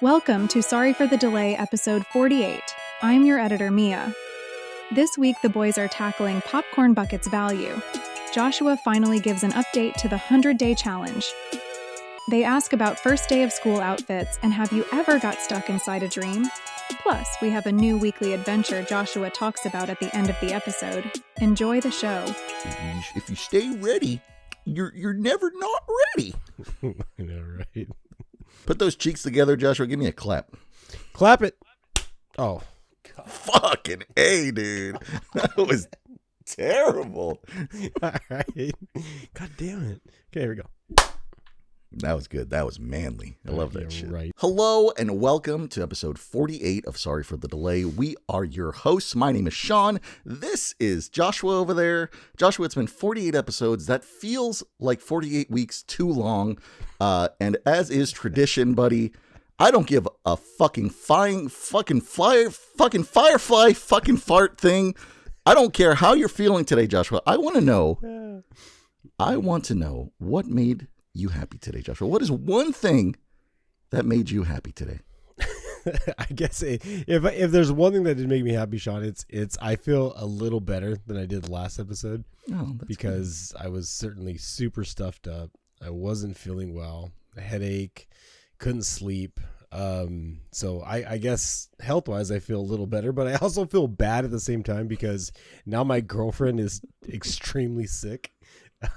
Welcome to Sorry for the Delay, episode 48. I'm your editor, Mia. This week, the boys are tackling popcorn buckets value. Joshua finally gives an update to the 100-day challenge. They ask about first day of school outfits and have you ever got stuck inside a dream? Plus, we have a new weekly adventure Joshua talks about at the end of the episode. Enjoy the show. If you stay ready, you're never not ready. I know, right? Put those cheeks together, Joshua. Give me a clap. Clap it. Oh, God. Fucking A, dude. That was terrible. All right. God damn it. Okay, here we go. That was good. That was manly. I love that shit. Right. Hello and welcome to episode 48 of Sorry for the Delay. We are your hosts. My name is Sean. This is Joshua over there. Joshua, it's been 48 episodes. That feels like 48 weeks too long. And as is tradition, buddy, I don't give a fucking firefly, fucking fart thing. I don't care how you're feeling today, Joshua. I want to know what made you happy today, Joshua. What is one thing that made you happy today? I guess if there's one thing that did make me happy, Sean, it's I feel a little better than I did last episode. Because good. I was certainly super stuffed up. I wasn't feeling well. A headache, couldn't sleep. So I guess health-wise I feel a little better, but I also feel bad at the same time because now my girlfriend is extremely sick.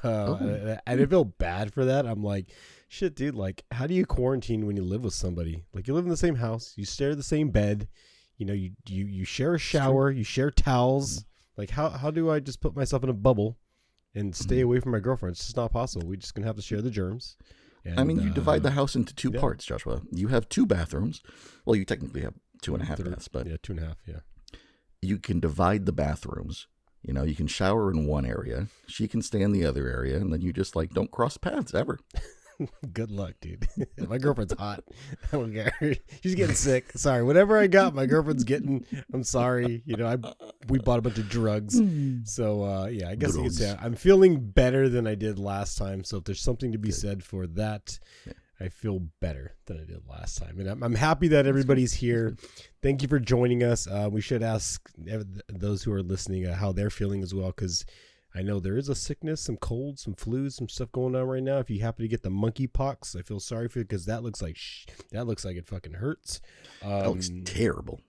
And I feel bad for that. I'm like, shit, dude, like, how do you quarantine when you live with somebody? Like, you live in the same house, you share the same bed, you know, you share a shower, you share towels. Like, how do I just put myself in a bubble and stay away from my girlfriend? It's just not possible. We're just gonna have to share the germs. And, I mean, you divide the house into two parts, Joshua. You have two bathrooms. Well, you technically have 2.5 baths, but 2.5. Yeah. You can divide the bathrooms. You know, you can shower in one area. She can stay in the other area, and then you just like don't cross paths ever. Good luck, dude. My girlfriend's hot. I don't care. She's getting sick. Sorry, whatever I got, my girlfriend's getting. I'm sorry. You know, we bought a bunch of drugs. So yeah, I guess you could say I'm feeling better than I did last time. So if there's something to be said for that, I feel better than I did last time. And I'm happy that everybody's here. Thank you for joining us. We should ask those who are listening how they're feeling as well, because I know there is a sickness, some colds, some flus, some stuff going on right now. If you happen to get the monkeypox, I feel sorry for you because that looks like it fucking hurts. That looks terrible.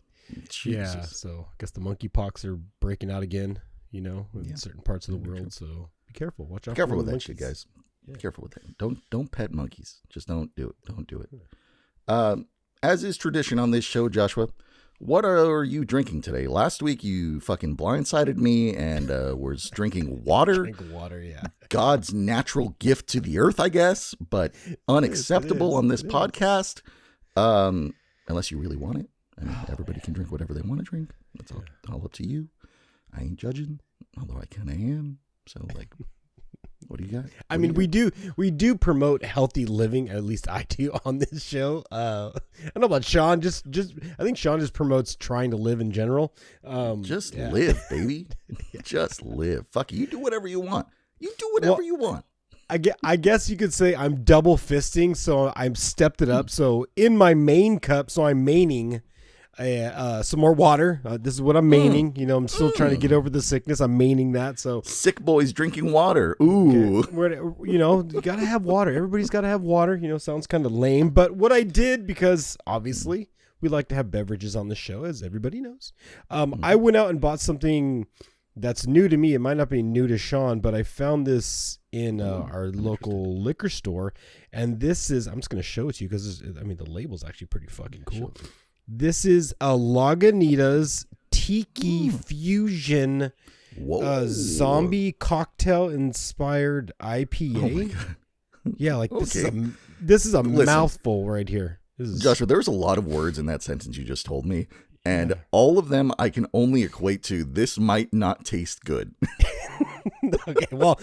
Jesus. Yeah, so I guess the monkeypox are breaking out again, you know, in certain parts of the world. So be careful. Watch out. Be careful with that shit, guys. Yeah. Be careful with that. Don't pet monkeys. Just don't do it. Don't do it. As is tradition on this show, Joshua, what are you drinking today? Last week you fucking blindsided me and was drinking water. Drink water, yeah. God's natural gift to the earth, I guess, but unacceptable on this podcast. Unless you really want it. I mean, everybody can drink whatever they want to drink. That's all up to you. I ain't judging, although I kind of am. So, like, what do you got? I mean, we do promote healthy living. At least I do on this show. I don't know about Sean. Just I think Sean just promotes trying to live in general. Live, baby. Just live. Fuck you. Do whatever you want. You do whatever you want. I guess you could say I'm double fisting, so I'm stepped it up. So in my main cup, so I'm maining some more water. This is what I'm maining. You know, I'm still trying to get over the sickness. I'm maining that. So sick boys drinking water. Ooh. Okay. You know, you got to have water. Everybody's got to have water. You know, sounds kind of lame. But what I did, because obviously we like to have beverages on the show, as everybody knows, I went out and bought something that's new to me. It might not be new to Sean, but I found this in our local liquor store. And this is, I'm just going to show it to you because, I mean, the label's actually pretty fucking cool. This is a Lagunitas Tiki Fusion zombie cocktail inspired IPA. Oh my God. Yeah, like this is a mouthful right here. Joshua, there's a lot of words in that sentence you just told me, and all of them I can only equate to this might not taste good. Okay, well,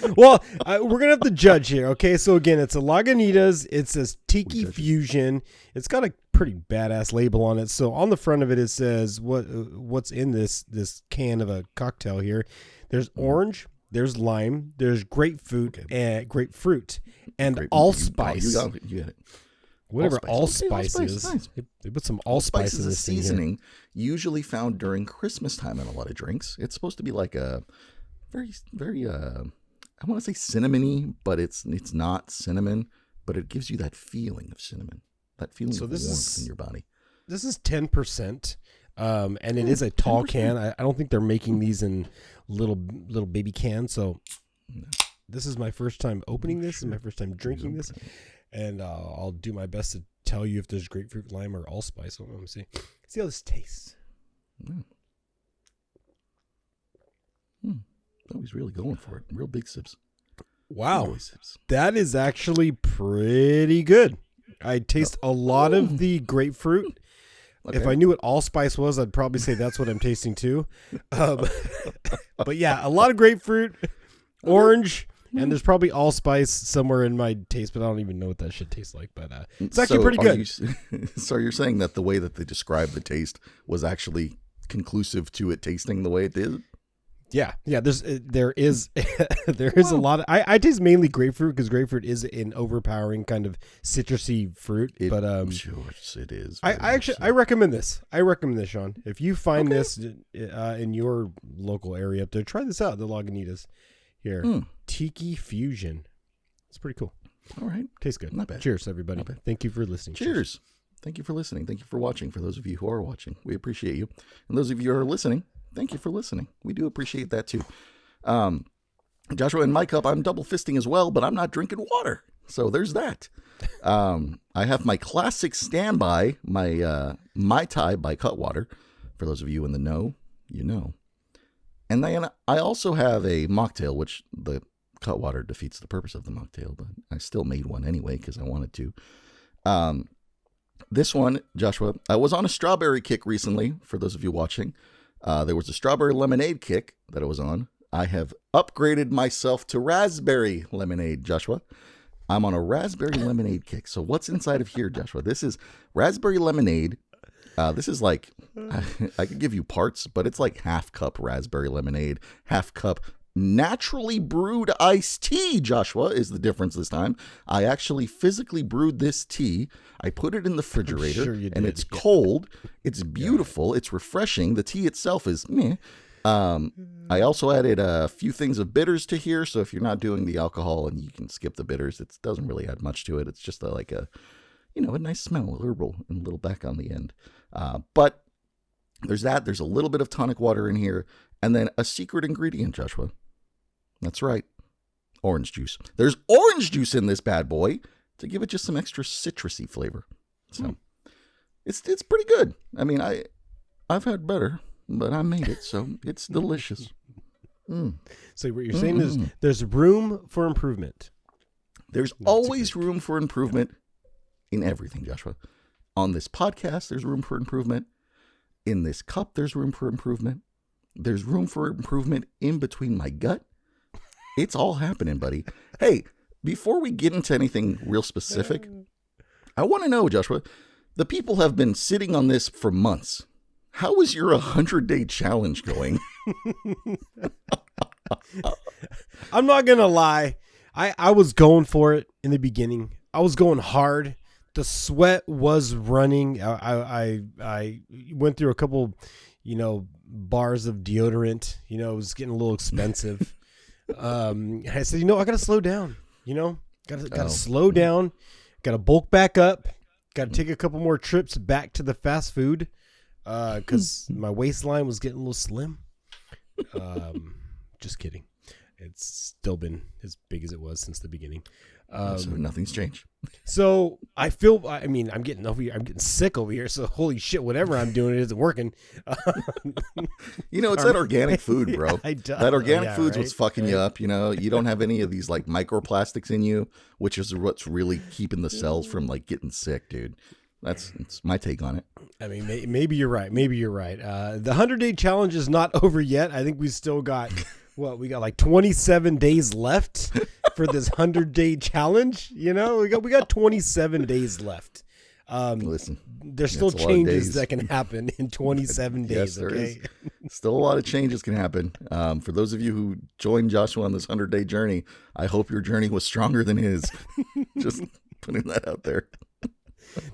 we're gonna have to judge here. Okay, so again, it's a Lagunitas. It says Tiki Fusion. It's got a pretty badass label on it. So on the front of it, it says what's in this can of a cocktail here. There's orange, there's lime, there's grapefruit, and allspice. You got it. whatever allspice is. Nice. They put some allspice in is a this seasoning usually found during Christmas time in a lot of drinks. It's supposed to be like a very, very, I want to say cinnamony, but it's not cinnamon, but it gives you that feeling of cinnamon, that feeling of warmth in your body. This is 10%, and it is a tall 10%. Can. I don't think they're making these in little baby cans, so this is my first time opening this. This is my first time drinking this, and I'll do my best to tell you if there's grapefruit, lime, or allspice. So let me see how this tastes. Oh, he's really going for it. Real big sips. Wow, that is actually pretty good. I taste a lot of the grapefruit. Okay. If I knew what allspice was, I'd probably say that's what I'm tasting too. But yeah, a lot of grapefruit, orange, and there's probably allspice somewhere in my taste, but I don't even know what that shit tastes like. But it's actually pretty good. So you're saying that the way that they described the taste was actually conclusive to it tasting the way it did? Yeah. There is a lot of, I taste mainly grapefruit because grapefruit is an overpowering kind of citrusy fruit. But sure it is. I recommend this. Sean. If you find this in your local area up there, try this out. The Lagunitas here, Tiki Fusion. It's pretty cool. All right, tastes good. Not bad. Cheers, everybody. Thank you for listening. Cheers. Thank you for listening. Thank you for watching. For those of you who are watching, we appreciate you, and those of you who are listening, thank you for listening. We do appreciate that too. Joshua, in my cup, I'm double fisting as well, but I'm not drinking water. So there's that. I have my classic standby, my Mai Tai by Cutwater. For those of you in the know, you know. And then I also have a mocktail, which the Cutwater defeats the purpose of the mocktail, but I still made one anyway because I wanted to. This one, Joshua, I was on a strawberry kick recently, for those of you watching. There was a strawberry lemonade kick that I was on. I have upgraded myself to raspberry lemonade, Joshua. I'm on a raspberry lemonade kick. So what's inside of here, Joshua? This is raspberry lemonade. This is like, I could give you parts, but it's like half cup raspberry lemonade, half cup naturally brewed iced tea, Joshua, is the difference this time. I actually physically brewed this tea. I put it in the refrigerator, and it's cold. It's beautiful. It's refreshing. The tea itself is meh. I also added a few things of bitters to here, so if you're not doing the alcohol and you can skip the bitters, it doesn't really add much to it. It's just like a nice smell, herbal, and a little back on the end. But there's that. There's a little bit of tonic water in here, and then a secret ingredient, Joshua. That's right. Orange juice. There's orange juice in this bad boy to give it just some extra citrusy flavor. So it's pretty good. I mean, I've had better, but I made it, so it's delicious. So what you're saying is there's room for improvement. There's always room for improvement in everything, Joshua. On this podcast, there's room for improvement. In this cup, there's room for improvement. There's room for improvement in between my gut. It's all happening, buddy. Hey, before we get into anything real specific, I want to know, Joshua, the people have been sitting on this for months. How is your 100-day challenge going? I'm not going to lie. I was going for it in the beginning. I was going hard. The sweat was running. I went through a couple, bars of deodorant. It was getting a little expensive. I said, I got to slow down. Got to slow down. Got to bulk back up. Got to take a couple more trips back to the fast food because my waistline was getting a little slim. Just kidding. It's still been as big as it was since the beginning. So nothing's changed. So I'm getting sick over here. So holy shit, whatever I'm doing, it isn't working. It's that organic food, bro. That organic food's what's fucking you up. You don't have any of these like microplastics in you, which is what's really keeping the cells from like getting sick, dude. That's my take on it. I mean, maybe you're right. The 100-day challenge is not over yet. I think we still got, we got like 27 days left for this 100-day challenge. We got 27 days left. Listen, there's still changes that can happen in 27 days. Yes, there is. Still a lot of changes can happen. For those of you who joined Joshua on this 100-day journey, I hope your journey was stronger than his. Just putting that out there.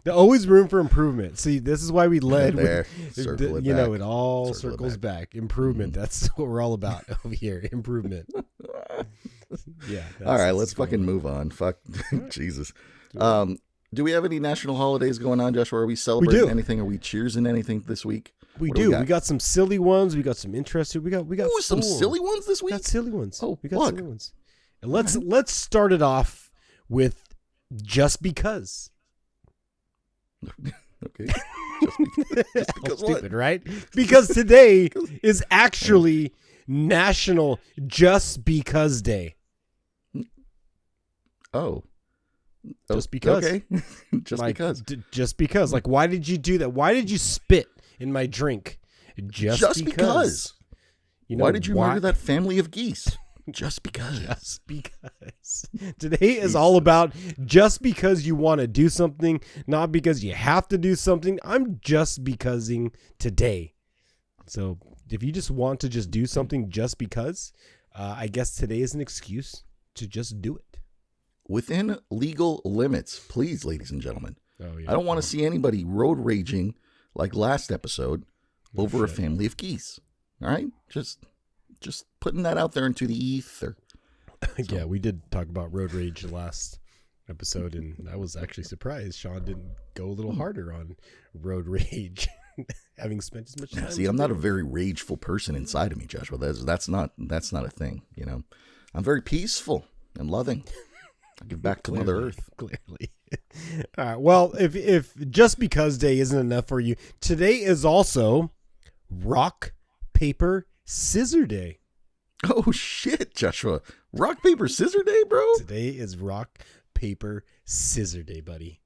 always room for improvement. See, this is why we led there. with, it all circles back. Improvement. That's what we're all about over here. Improvement. Yeah. All right, let's fucking move on. Fuck. Jesus. Do we have any national holidays going on, Joshua? Are we celebrating anything? Are we cheersing anything this week? We do. We got some silly ones. We got some interesting. We got some silly ones this week. We got silly ones. Oh, we got silly ones. And let's start it off with just because. Okay. Just because stupid, right? Because today is actually National Just Because Day. Oh. Just because. Okay. Just because. Like, why did you do that? Why did you spit in my drink? Just because. Why did you murder that family of geese? Just because. Just because. Today is all about just because you want to do something, not because you have to do something. I'm just becausing today. So if you just want to just do something just because, I guess today is an excuse to just do it. Within legal limits, please, ladies and gentlemen. Oh, yeah. I don't want to see anybody road raging like last episode over a family of geese. All right? Just putting that out there into the ether. Yeah, we did talk about road rage last episode, and I was actually surprised Sean didn't go a little harder on road rage, having spent as much time. See, I'm not a very rageful person inside of me, Joshua. That's not a thing. I'm very peaceful and loving. I give back to Mother Earth. Clearly. All right. Well, if just because day isn't enough for you, today is also rock, paper, scissor day. Oh shit, Joshua! Rock, paper, scissor day, bro. Today is rock, paper, scissor day, buddy.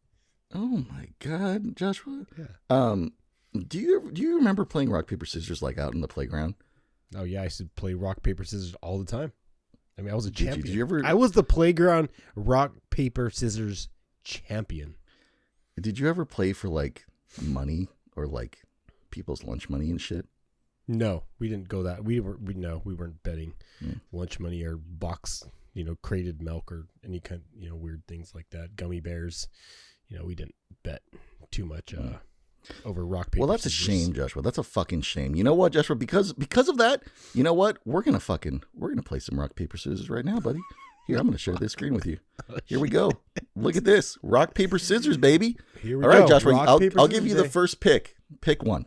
Oh my God, Joshua. Yeah. Do you remember playing rock, paper, scissors like out in the playground? Oh yeah, I used to play rock, paper, scissors all the time. I mean, I was a champion. Did you ever? I was the playground rock, paper, scissors champion. Did you ever play for like money or like people's lunch money and shit? No, we didn't go that. We weren't betting lunch money or box, crated milk or any kind, weird things like that. Gummy bears. We didn't bet too much over rock, paper, Well, that's scissors. a shame, Joshua. That's a fucking shame. You know what, Joshua? Because of that, you know what? We're gonna play some rock, paper, scissors right now, buddy. Here, I'm gonna share this screen with you. Here we go. Look at this. Rock, paper, scissors, baby. Here we go. All right, Joshua. Rock, I'll give you the first pick. Pick one.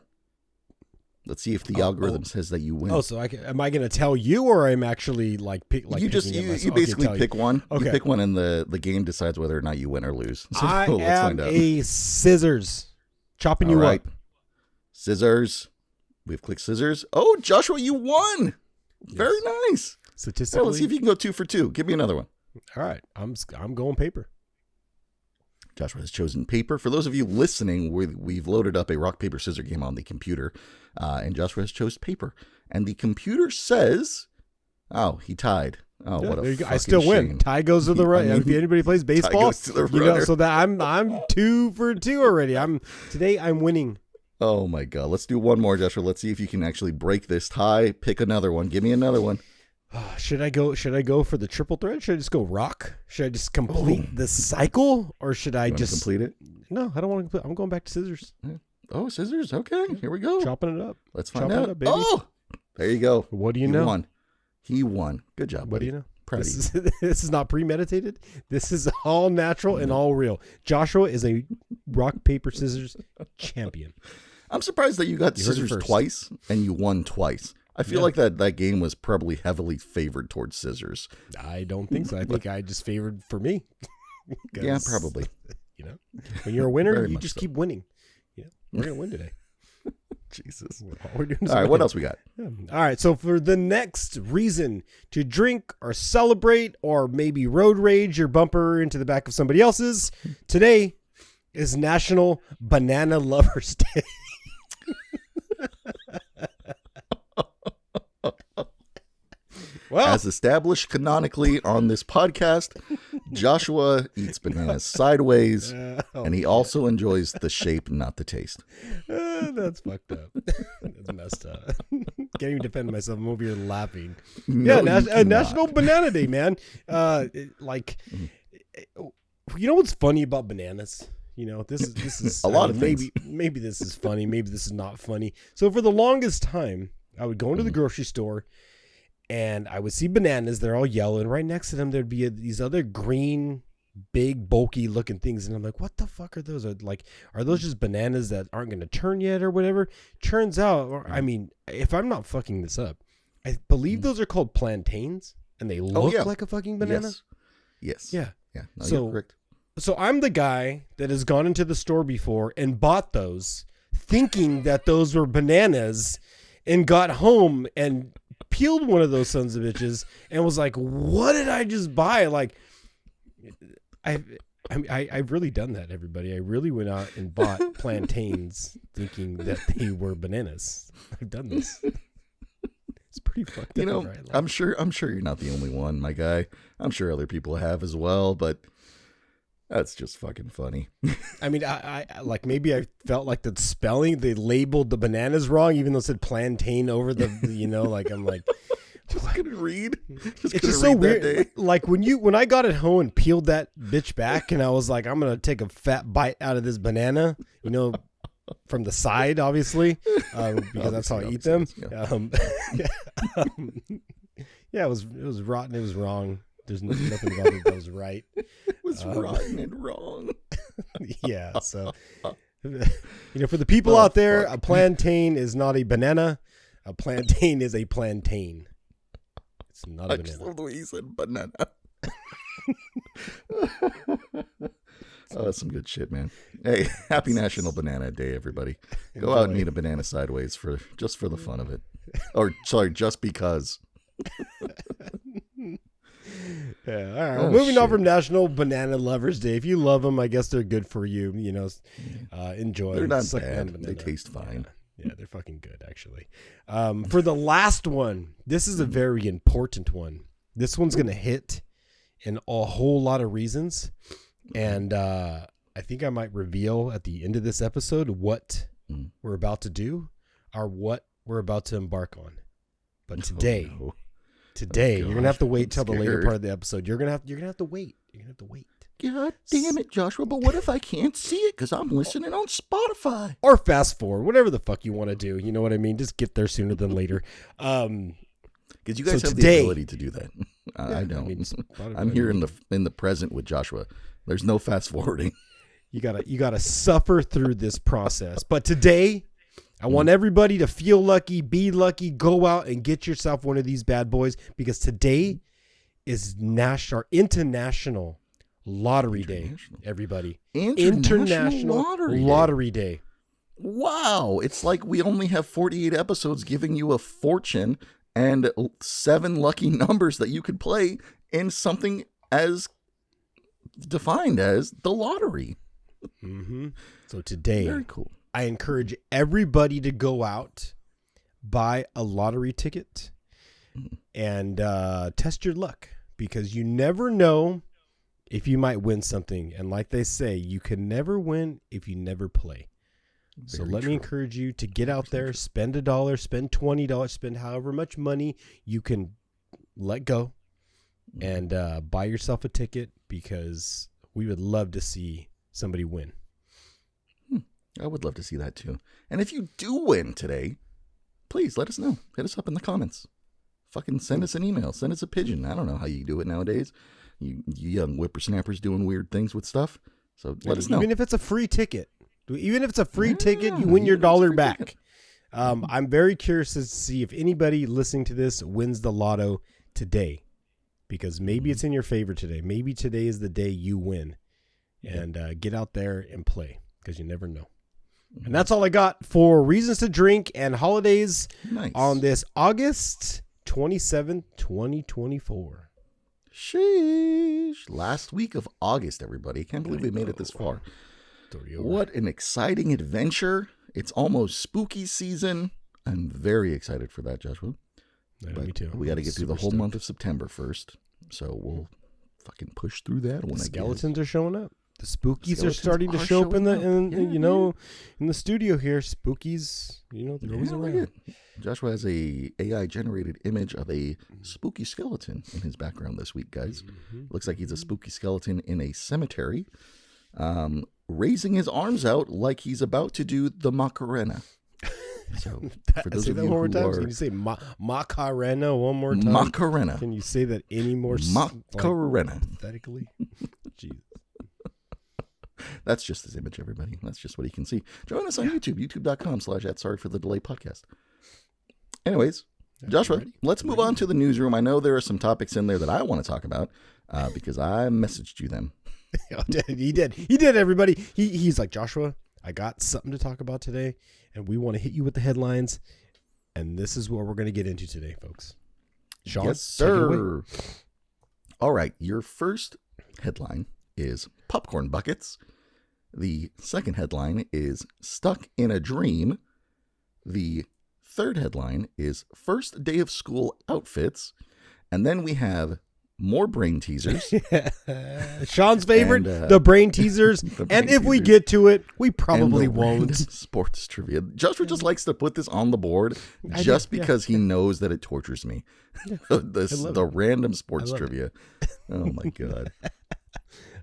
Let's see if the algorithm says that you win. Oh, so am I going to tell you, or I'm actually you basically pick one. Okay. You pick one, and the game decides whether or not you win or lose. So I let's am find out. a scissors. Chopping you up. Scissors. We've clicked scissors. Oh, Joshua, you won. Yes. Very nice. Statistically, well, let's see if you can go 2 for 2. Give me another one. All right, I'm going paper. Joshua has chosen paper. For those of you listening, we've loaded up a rock, paper, scissors game on the computer, and Joshua has chosen paper. And the computer says, oh, he tied. Oh, yeah, what a fucking I still win. shame. Tie goes to the right. If anybody plays baseball, goes to the runner. So that I'm 2 for 2 already. Today I'm winning. Oh my God. Let's do one more, Joshua. Let's see if you can actually break this tie. Pick another one. Give me another one. Should I go for the triple threat? Should I just go rock? Should I just complete the cycle, or should I just complete it? No, I don't want to complete. I'm going back to scissors. Oh, scissors. Okay, here we go. Chopping it up. Let's find out. Up, baby. Oh, there you go. What do you know? He won. Good job, buddy. What do you know? Proud of you. This is not premeditated. This is all natural and all real. Joshua is a rock, paper, scissors champion. I'm surprised that you got scissors twice and you won twice. I feel like that game was probably heavily favored towards scissors. I don't think so. I think I just favored for me. Yeah, probably. When you're a winner, you just keep winning. We're going to win today. Jesus. All we're doing is all right, what else we got? Yeah. All right, so for the next reason to drink or celebrate or maybe road rage your bumper into the back of somebody else's, today is National Banana Lovers Day. Well, as established canonically on this podcast, Joshua eats bananas sideways, and he also enjoys the shape, not the taste. That's fucked up. That's messed up. Can't even defend myself. I'm over here laughing. No, National Banana Day, man. You know what's funny about bananas? You know, this is a lot of things. Maybe this is funny. Maybe this is not funny. So for the longest time, I would go into the grocery store and I would see bananas. They're all yellow. And right next to them, there'd be these other green, big, bulky looking things. And I'm like, what the fuck are those? Are those just bananas that aren't going to turn yet or whatever? Turns out, I mean, if I'm not fucking this up, I believe those are called plantains and they look like a fucking banana. Yes. Yeah. Yeah. No, So you're correct. So I'm the guy that has gone into the store before and bought those, thinking that those were bananas, and got home and peeled one of those sons of bitches and was like, "What did I just buy?" Like, I've really done that, everybody. I really went out and bought plantains, thinking that they were bananas. I've done this. It's pretty fucked up. Right? Like, I'm sure you're not the only one, my guy. I'm sure other people have as well, but. That's just fucking funny. I mean, I like maybe I felt like the spelling, they labeled the bananas wrong, even though it said plantain over the, like I'm like, just couldn't read. It's just so weird. Like when I got it home and peeled that bitch back, and I was like, I'm gonna take a fat bite out of this banana, from the side, obviously, because that's how I eat them. Yeah, it was rotten. It was wrong. There's nothing about it that was right. It was rotten and wrong. Yeah. So, for the people out there, a plantain is not a banana. A plantain is a plantain. It's not a banana. I just love the way you said banana. Oh, that's some good shit, man. Hey, happy National Banana Day, everybody. Go out and eat a banana sideways just for the fun of it. Or, sorry, just because. Yeah, all right. Well, moving on from National Banana Lovers Day. If you love them, I guess they're good for you. Enjoy. They're not bad. They taste fine. Yeah, they're fucking good, actually. For the last one, this is a very important one. This one's going to hit in a whole lot of reasons. And I think I might reveal at the end of this episode what we're about to do or what we're about to embark on. But today... Oh, no. Today, you're gonna have to wait till the later part of the episode. You're gonna have to wait. You're gonna have to wait. God damn it, Joshua! But what if I can't see it because I'm listening on Spotify? Or fast forward, whatever the fuck you want to do. You know what I mean? Just get there sooner than later. Because you guys have the ability to do that. I don't. I'm here in the present with Joshua. There's no fast forwarding. You gotta suffer through this process. But today, I want everybody to feel lucky, be lucky, go out and get yourself one of these bad boys, because today is International Lottery Day, everybody. International Lottery Day. Wow. It's like we only have 48 episodes giving you a fortune and 7 lucky numbers that you could play in something as defined as the lottery. Mm-hmm. So today, very cool. I encourage everybody to go out, buy a lottery ticket, and test your luck, because you never know if you might win something. And like they say, you can never win if you never play. So let me encourage you to get out there, spend $1, spend $20, spend however much money you can let go, and buy yourself a ticket, because we would love to see somebody win. I would love to see that too. And if you do win today, please let us know. Hit us up in the comments. Fucking send us an email. Send us a pigeon. I don't know how you do it nowadays. You young whippersnappers doing weird things with stuff. So let us know. Even if it's a free ticket. Even if it's a free ticket, you win your $1 back. I'm very curious to see if anybody listening to this wins the lotto today, because maybe it's in your favor today. Maybe today is the day you win. And get out there and play, because you never know. And that's all I got for Reasons to Drink and Holidays on this August 27th, 2024. Sheesh. Last week of August, everybody. Can't believe we made it this far. What an exciting adventure. It's almost spooky season. I'm very excited for that, Joshua. Yeah, me too. We got to get through the whole month of September first. So we'll fucking push through that. The skeletons are showing up. The spookies are starting to show up in the studio here. Spookies, they're always around. Joshua has a AI generated image of a spooky skeleton in his background this week, guys. Looks like he's a spooky skeleton in a cemetery, raising his arms out like he's about to do the Macarena. So, for those of you who can you say Macarena one more time? Macarena. Can you say that any more Macarena? Pathetically? Jesus. That's just his image, everybody. That's just what he can see. Join us on YouTube, youtube.com/@sorryforthedelay podcast. Anyways, Joshua, let's move on to the newsroom. I know there are some topics in there that I want to talk about because I messaged you them. He did, everybody. He's like, Joshua, I got something to talk about today, and we want to hit you with the headlines, and this is what we're going to get into today, folks. Sean, yes, sir. All right, your first headline is popcorn buckets. The second headline is stuck in a dream. The third headline is first day of school outfits. And then we have more brain teasers. Sean's favorite, the brain teasers. And if we get to it, we probably won't. Sports trivia. Joshua just likes to put this on the board just because he knows that it tortures me. The random sports trivia. Oh my God.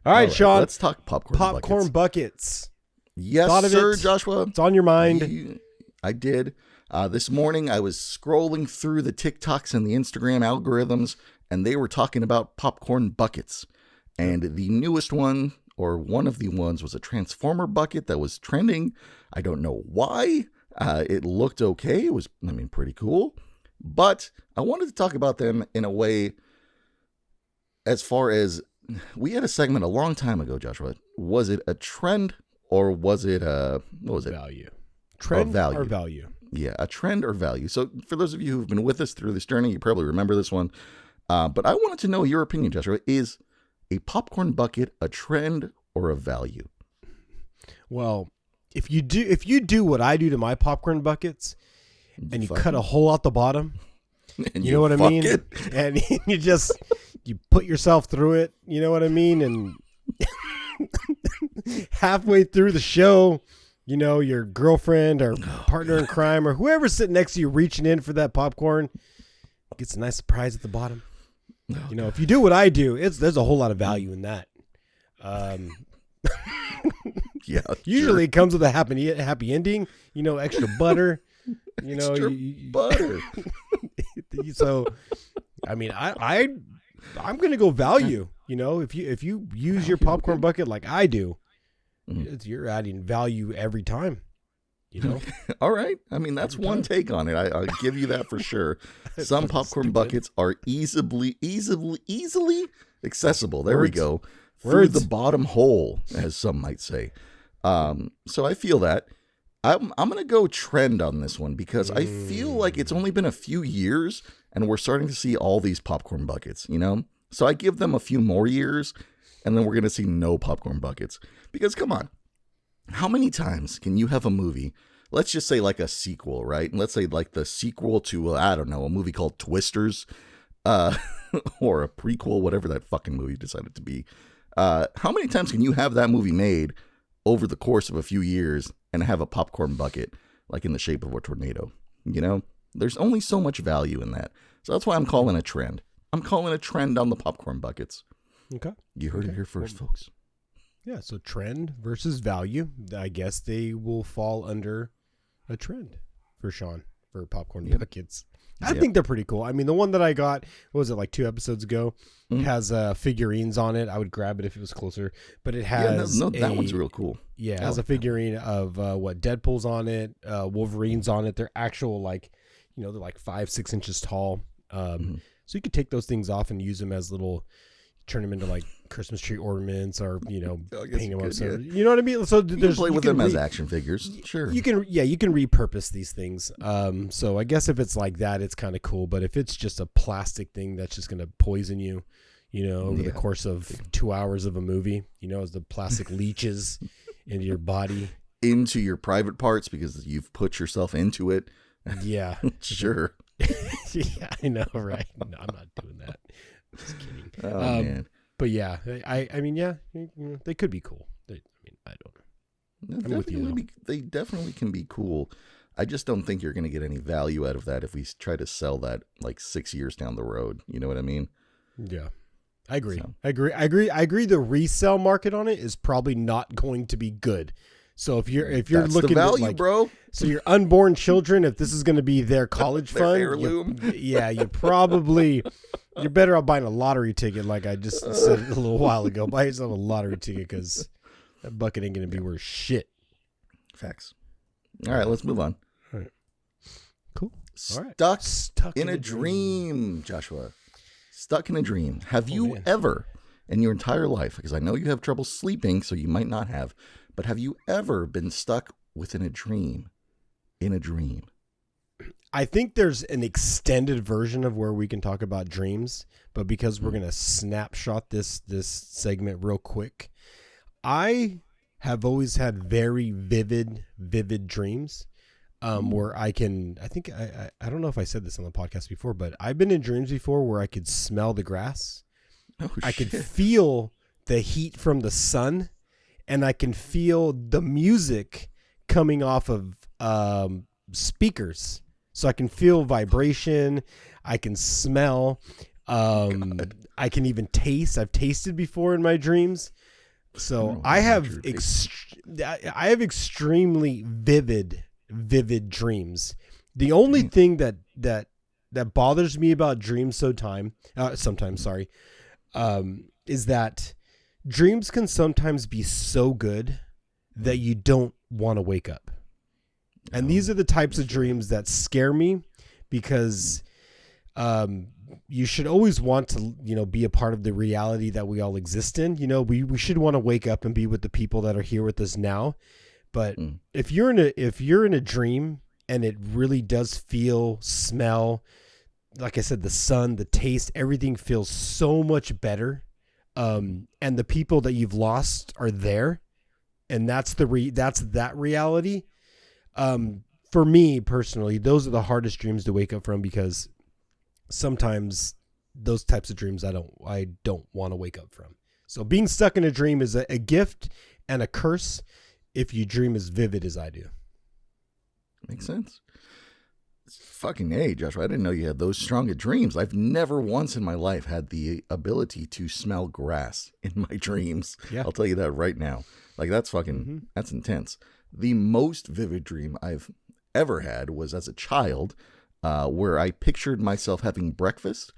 All right, Sean. Let's talk popcorn buckets. Yes, sir, Joshua. It's on your mind. I did. This morning, I was scrolling through the TikToks and the Instagram algorithms, and they were talking about popcorn buckets. And the newest one, or one of the ones, was a Transformer bucket that was trending. I don't know why. It looked okay. It was, pretty cool. But I wanted to talk about them in a way as far as we had a segment a long time ago, Joshua. Was it a trend or was it value? Trend or value? Yeah, a trend or value. So for those of you who've been with us through this journey, you probably remember this one. But I wanted to know your opinion, Joshua. Is a popcorn bucket a trend or a value? Well, if you do what I do to my popcorn buckets, and you cut a hole out the bottom, you know what I mean? And you put yourself through it, you know what I mean? And halfway through the show, your girlfriend or partner in crime or whoever's sitting next to you reaching in for that popcorn gets a nice surprise at the bottom. If you do what I do, there's a whole lot of value in that. Yeah, usually it comes with a happy ending, extra butter, extra butter. So, I'm going to go value. If you use your popcorn bucket like I do, you're adding value every time. All right. That's one take on it. I'll give you that for sure. Some popcorn buckets are easily accessible. There we go. Through the bottom hole, as some might say. So I feel that. I'm going to go trend on this one because I feel like it's only been a few years and we're starting to see all these popcorn buckets, So I give them a few more years and then we're going to see no popcorn buckets. Because come on, how many times can you have a movie, let's just say like a sequel, right? And let's say like the sequel to, I don't know, a movie called Twisters or a prequel, whatever that fucking movie decided to be. How many times can you have that movie made over the course of a few years and have a popcorn bucket like in the shape of a tornado? There's only so much value in that. So that's why I'm calling a trend. I'm calling a trend on the popcorn buckets. Okay. You heard it here first, folks. Yeah, so trend versus value. I guess they will fall under a trend for Sean for popcorn buckets. I think they're pretty cool. The one that I got, what was it, like 2 episodes ago, has figurines on it. I would grab it if it was closer, but it has that one's real cool. Yeah, it has a figurine of Deadpool's on it, Wolverine's on it. They're actual they're like 5-6 inches tall. So you could take those things off and use them as turn them into like Christmas tree ornaments or hang them up. So, you know what I mean? So you can play with them as action figures. Sure. You can repurpose these things. So I guess if it's like that, it's kind of cool. But if it's just a plastic thing that's just going to poison you, over the course of 2 hours of a movie, as the plastic leaches into your body, into your private parts because you've put yourself into it. Yeah. Sure. Yeah, I know, right? No, I'm not doing that. Just kidding. Oh, man. But yeah, they could be cool. I don't know. They definitely can be cool. I just don't think you're going to get any value out of that if we try to sell that like 6 years down the road. You know what I mean? Yeah. I agree. So. I agree. The resale market on it is probably not going to be good. So if you're That's looking the value, at like, bro. So your unborn children, if this is going to be their college their fund, heirloom. You're better off buying a lottery ticket. Like I just said a little while ago, buy yourself a lottery ticket because that bucket ain't going to be worth shit. Facts. All right, let's move on. All right. Cool. Stuck in a dream, Joshua. Stuck in a dream. Have you ever, in your entire life, because I know you have trouble sleeping, so you might not have, but have you ever been stuck within a dream? In a dream? I think there's an extended version of where we can talk about dreams, but because we're going to snapshot this segment real quick, I have always had very vivid dreams. Where I don't know if I said this on the podcast before, but I've been in dreams before where I could smell the grass. I could feel the heat from the sun, and I can feel the music coming off of speakers. So I can feel vibration. I can smell. I can even taste. I've tasted before in my dreams. So I have extremely vivid dreams. The only thing that bothers me about dreams sometimes is that dreams can sometimes be so good that you don't want to wake up. And these are the types of dreams that scare me because you should always want to, be a part of the reality that we all exist in. We should want to wake up and be with the people that are here with us now. But if you're in a dream and it really does smell, like I said, the sun, the taste, everything feels so much better. And the people that you've lost are there, and that's that reality. For me personally, those are the hardest dreams to wake up from because sometimes those types of dreams I don't want to wake up from. So being stuck in a dream is a gift and a curse if you dream as vivid as I do. Makes sense. Fucking A, Joshua. I didn't know you had those strong of dreams. I've never once in my life had the ability to smell grass in my dreams. Yeah. I'll tell you that right now. Like that's fucking, that's intense. The most vivid dream I've ever had was as a child, where I pictured myself having breakfast.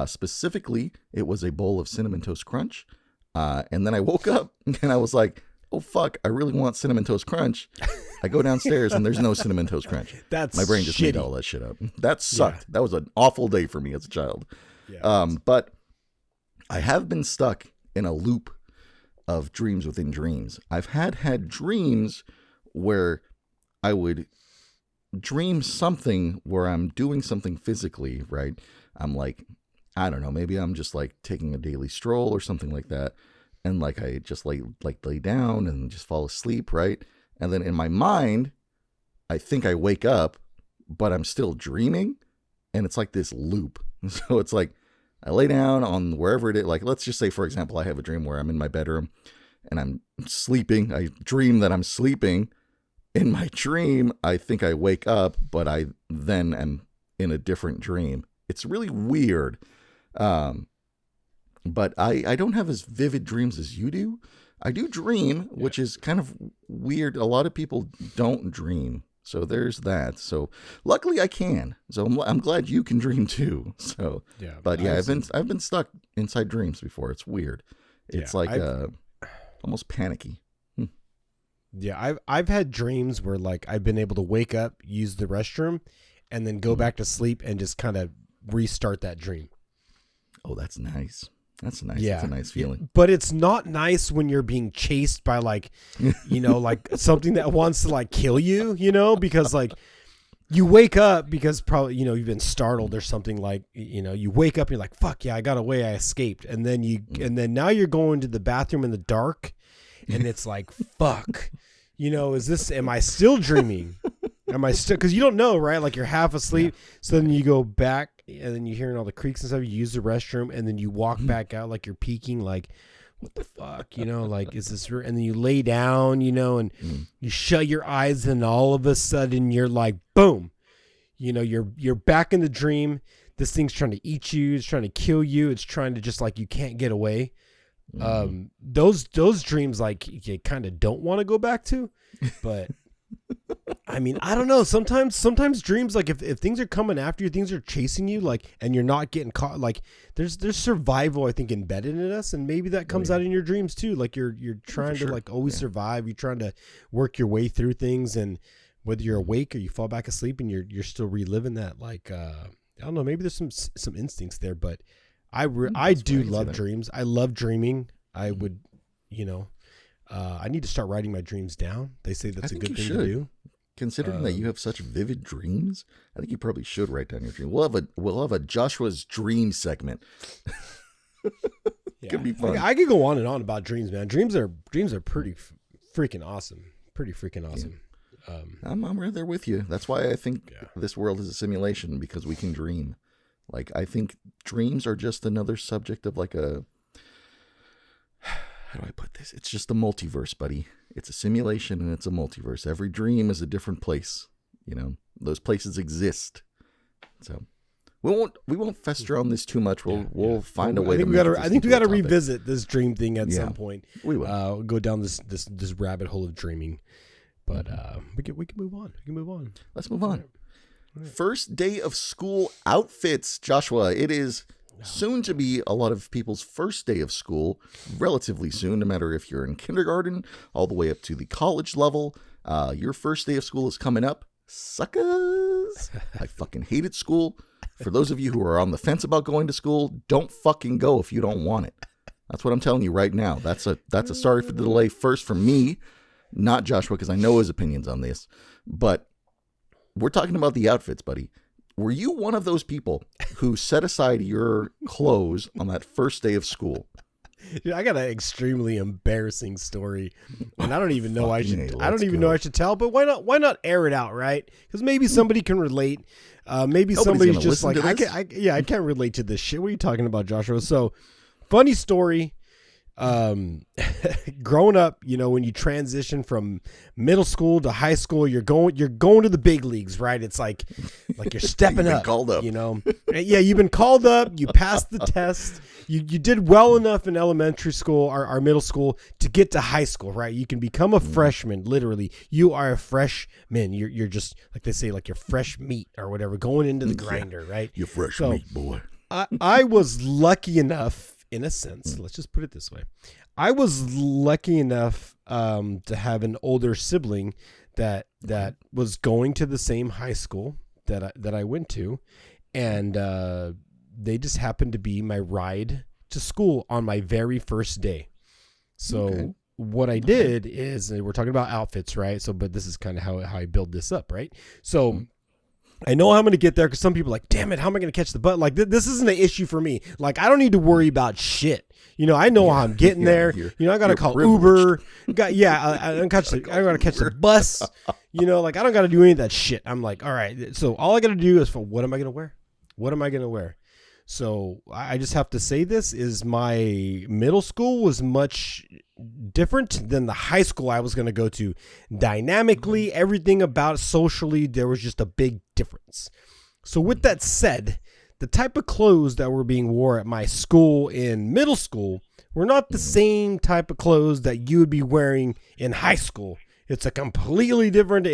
Specifically, it was a bowl of Cinnamon Toast Crunch. And then I woke up and I was like, oh, fuck, I really want Cinnamon Toast Crunch. I go downstairs and there's no Cinnamon Toast Crunch. That's my brain just made all that shit up. That sucked. Yeah. That was an awful day for me as a child. Yeah, but I have been stuck in a loop of dreams within dreams. I've had dreams where I would dream something where I'm doing something physically, right? I'm like, I don't know, maybe I'm just like taking a daily stroll or something like that. And like I just lay down and just fall asleep, right? And then in my mind, I think I wake up, but I'm still dreaming. And it's like this loop. So it's like I lay down on wherever it is. Like, let's just say, for example, I have a dream where I'm in my bedroom and I'm sleeping. I dream that I'm sleeping. In my dream, I think I wake up, but I then am in a different dream. It's really weird. But I don't have as vivid dreams as you do. I do dream, which is kind of weird. A lot of people don't dream. So there's that. So luckily I can. So I'm glad you can dream too. So, yeah, but yeah, I've been stuck inside dreams before. It's weird. It's almost panicky. Yeah, I've had dreams where like I've been able to wake up, use the restroom, and then go back to sleep and just kind of restart that dream. Oh, that's nice. That's nice. Yeah. That's a nice feeling. But it's not nice when you're being chased by like, like something that wants to like kill you, because like you wake up because probably, you've been startled or something like, you wake up and you're like, fuck yeah, I got away. I escaped. And then now you're going to the bathroom in the dark and it's like, fuck, am I still dreaming? Am I still, cause you don't know, right? Like you're half asleep. Yeah. So then you go back and then you're hearing all the creaks and stuff. You use the restroom and then you walk back out like you're peeking, like, what the fuck, like, is this real? And then you lay down, and you shut your eyes and all of a sudden you're like, boom, you're back in the dream. this thing's trying to eat you. It's trying to kill you. It's trying to just like, you can't get away. Those dreams, like, you kind of don't want to go back to, but I mean, I don't know. Sometimes dreams, like if things are coming after you, things are chasing you, like, and you're not getting caught, like there's survival, I think, embedded in us. And maybe that comes out in your dreams too. Like you're trying to like always survive. You're trying to work your way through things. And whether you're awake or you fall back asleep and you're still reliving that, like, I don't know, maybe there's some instincts there, but I do love dreams. I love dreaming. I would, I need to start writing my dreams down. They say that's a good thing to do. Considering that you have such vivid dreams, I think you probably should write down your dream. We'll have a Joshua's dream segment. Could be fun. I could go on and on about dreams, man. Dreams are pretty freaking awesome. Pretty freaking awesome. Yeah. I'm right there with you. That's why I think this world is a simulation, because we can dream. Like, I think dreams are just another subject of like a, how do I put this? It's just a multiverse, buddy. It's a simulation and it's a multiverse. Every dream is a different place. Those places exist. So we won't fester on this too much. We'll find a way to make it. I think we got to revisit this dream thing at some point. We will go down this rabbit hole of dreaming. But we can move on. Let's move on. Right. First day of school outfits, Joshua. It is soon to be a lot of people's first day of school, relatively soon, no matter if you're in kindergarten all the way up to the college level. Your first day of school is coming up. Suckers. I fucking hated school. For those of you who are on the fence about going to school, don't fucking go if you don't want it. That's what I'm telling you right now. That's a sorry for the delay first from me, not Joshua, because I know his opinions on this. But we're talking about the outfits, buddy. Were you one of those people who set aside your clothes on that first day of school? Dude, I got an extremely embarrassing story, and I don't even know I should tell. But why not air it out, right? Because maybe somebody can relate. Maybe somebody's just like, I can't relate to this shit. What are you talking about, Joshua? So, funny story. Growing up, when you transition from middle school to high school, you're going to the big leagues, right? It's like you're stepping up, called up. Yeah, you've been called up, you passed the test, you did well enough in elementary school or our middle school to get to high school, right? You can become a freshman. Literally, you are a freshman. You're just, like they say, like you're fresh meat or whatever, going into the grinder, right? You're fresh meat, boy. I was lucky enough, in a sense, let's just put it this way. I was lucky enough to have an older sibling that was going to the same high school that I went to, and they just happened to be my ride to school on my very first day. So what I did is, we're talking about outfits, right? So, but this is kind of how I build this up, right? So I know I'm going to get there, because some people are like, damn it, how am I going to catch the bus? Like, this isn't an issue for me. Like, I don't need to worry about shit. I know how I'm getting there. I got to call Uber. I got to catch the bus. Like, I don't got to do any of that shit. I'm like, all right. So all I got to do is, what am I going to wear? What am I going to wear? So I just have to say this is my middle school was much different than the high school I was going to go to. Dynamically, everything about socially, there was just a big difference. So with that said, the type of clothes that were being worn at my school in middle school were not the same type of clothes that you would be wearing in high school. It's a completely different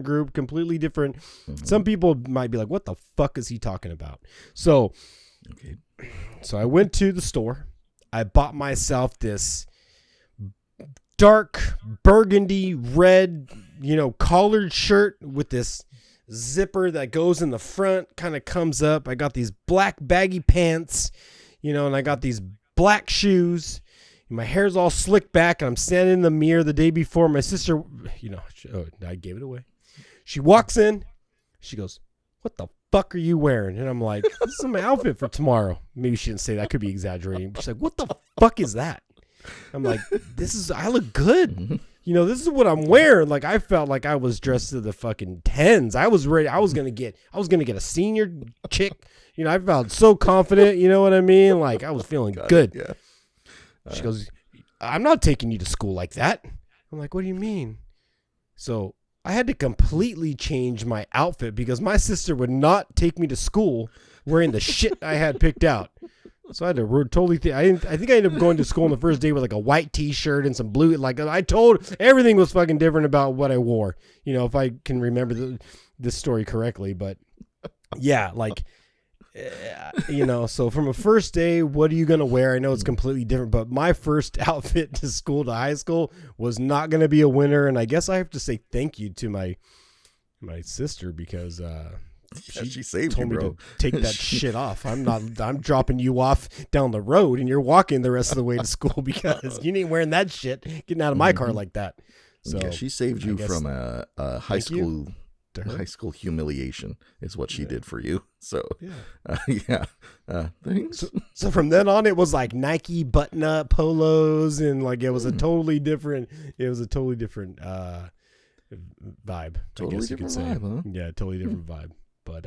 group, completely different. Some people might be like, what the fuck is he talking about? So I went to the store. I bought myself this dark burgundy red, collared shirt with this zipper that goes in the front, kind of comes up. I got these black baggy pants, and I got these black shoes. My hair's all slicked back, and I'm standing in the mirror the day before. My sister, I gave it away. She walks in. She goes, what the fuck are you wearing? And I'm like, this is my outfit for tomorrow. Maybe she didn't say that. I could be exaggerating. But she's like, what the fuck is that? I'm like, I look good. This is what I'm wearing. Like, I felt like I was dressed to the fucking tens. I was ready. I was going to get a senior chick. I felt so confident. You know what I mean? Like, I was feeling good. Yeah. She goes, I'm not taking you to school like that. I'm like, what do you mean? So I had to completely change my outfit because my sister would not take me to school wearing the shit I had picked out. So I had to totally I think I ended up going to school on the first day with like a white t-shirt and some blue. Like I told everything was fucking different about what I wore. You know, if I can remember this story correctly, but yeah, like, you know, so from a first day, what are you going to wear? I know it's completely different, but my first outfit to school, to high school, was not going to be a winner. And I guess I have to say thank you to my sister because, she saved you, bro. Me to take that shit off. I'm dropping you off down the road and you're walking the rest of the way to school because you ain't wearing that shit getting out of my car like that. So yeah, she saved you from a high school humiliation is what she did for you. So thanks. So from then on, it was like Nike button up polos and like it was a totally different vibe. Totally different vibe, huh? Yeah, totally different vibe. But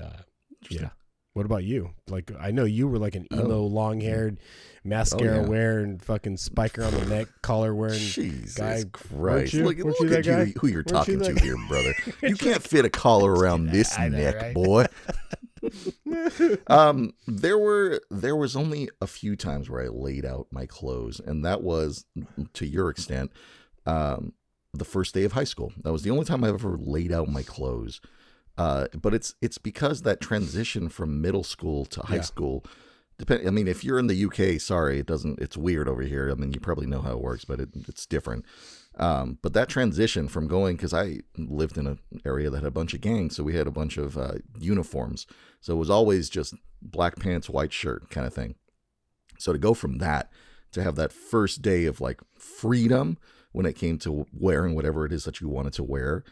yeah. What about you? Like, I know you were like an emo, long-haired, mascara wearing, fucking spiker on the neck, collar wearing Jesus guy. Christ! Look at you, who you're talking to here, brother. You can't fit a collar around this neck, right? Boy. There was only a few times where I laid out my clothes, and that was, to your extent, the first day of high school. That was the only time I ever laid out my clothes. But it's because that transition from middle school to high school, I mean, if you're in the UK, sorry, it's weird over here. I mean, you probably know how it works, but it's different. But that transition from going, because I lived in an area that had a bunch of gangs, so we had a bunch of uniforms. So it was always just black pants, white shirt kind of thing. So to go from that to have that first day of like freedom when it came to wearing whatever it is that you wanted to wear,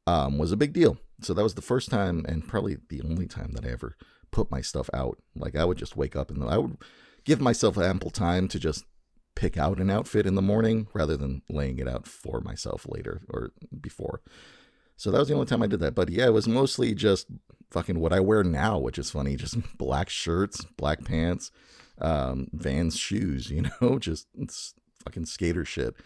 was a big deal. So that was the first time and probably the only time that I ever put my stuff out. Like I would just wake up and I would give myself ample time to just pick out an outfit in the morning rather than laying it out for myself later or before. So that was the only time I did that. But yeah, it was mostly just fucking what I wear now, which is funny. Just black shirts, black pants, Vans shoes, you know, just it's fucking skater shit.